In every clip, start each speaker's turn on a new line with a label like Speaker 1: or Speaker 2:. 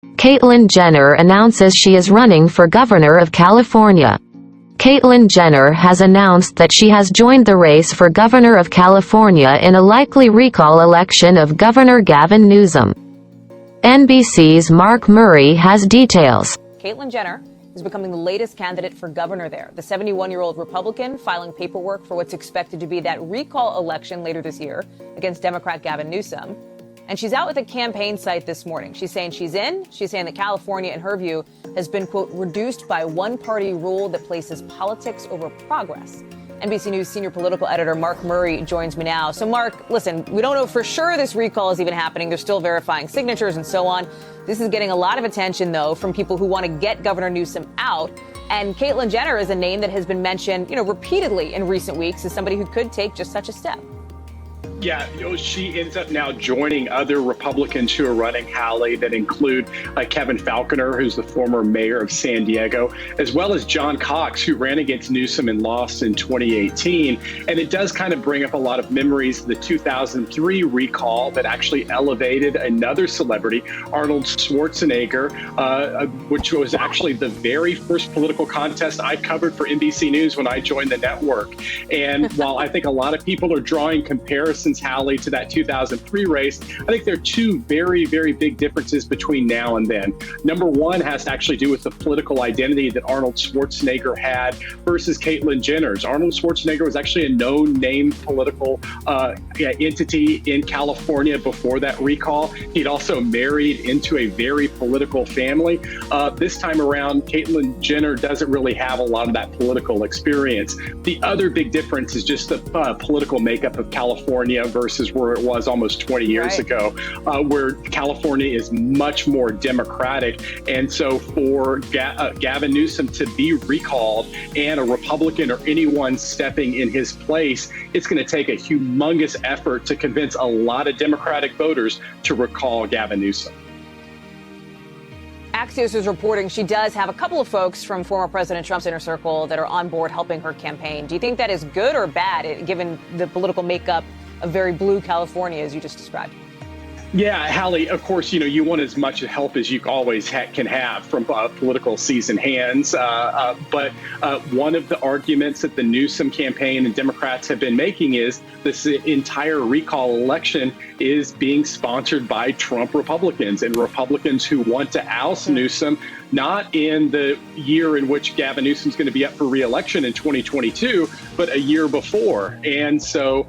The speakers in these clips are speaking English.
Speaker 1: Caitlyn Jenner announces she is running for governor of California. Caitlyn Jenner has announced that she has joined the race for governor of California in a likely recall election of Governor Gavin Newsom. NBC's Mark Murray has details.
Speaker 2: Caitlyn Jenner is becoming the latest candidate for governor there. The 71-year-old Republican filing paperwork for what's expected to be that recall election later this year against Democrat Gavin Newsom. And she's out with a campaign site this morning. She's saying she's in. She's saying that California, in her view, has been, quote, reduced by one-party rule that places politics over progress. NBC News senior political editor Mark Murray joins me now. So, Mark, listen, we don't know for sure this recall is even happening. They're still verifying signatures and so on. This is getting a lot of attention, though, from people who want to get Governor Newsom out. And Caitlyn Jenner is a name that has been mentioned, repeatedly in recent weeks as somebody who could take just such a step.
Speaker 3: Yeah, she ends up now joining other Republicans who are running, Hallie, that include Kevin Faulconer, who's the former mayor of San Diego, as well as John Cox, who ran against Newsom and lost in 2018. And it does kind of bring up a lot of memories of the 2003 recall that actually elevated another celebrity, Arnold Schwarzenegger, which was actually the very first political contest I covered for NBC News when I joined the network. And while I think a lot of people are drawing comparisons, Hallie, to that 2003 race, I think there are two very, very big differences between now and then. Number one has to actually do with the political identity that Arnold Schwarzenegger had versus Caitlyn Jenner's. Arnold Schwarzenegger was actually a known name political entity in California before that recall. He'd also married into a very political family. This time around, Caitlyn Jenner doesn't really have a lot of that political experience. The other big difference is just the political makeup of California versus where it was almost 20 years ago, where California is much more democratic. And so for Gavin Newsom to be recalled and a Republican or anyone stepping in his place, it's going to take a humongous effort to convince a lot of Democratic voters to recall Gavin Newsom.
Speaker 2: Axios is reporting she does have a couple of folks from former President Trump's inner circle that are on board helping her campaign. Do you think that is good or bad, given the political makeup of very blue California, as you just described?
Speaker 3: Yeah, Hallie, of course, you want as much help as you always can have from political seasoned hands. But one of the arguments that the Newsom campaign and Democrats have been making is this entire recall election is being sponsored by Trump Republicans and Republicans who want to oust Newsom, not in the year in which Gavin Newsom's going to be up for re-election in 2022, but a year before. And so,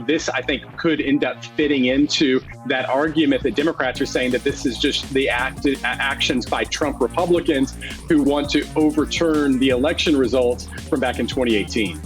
Speaker 3: this, I think, could end up fitting into that argument that Democrats are saying that this is just the actions by Trump Republicans who want to overturn the election results from back in 2018.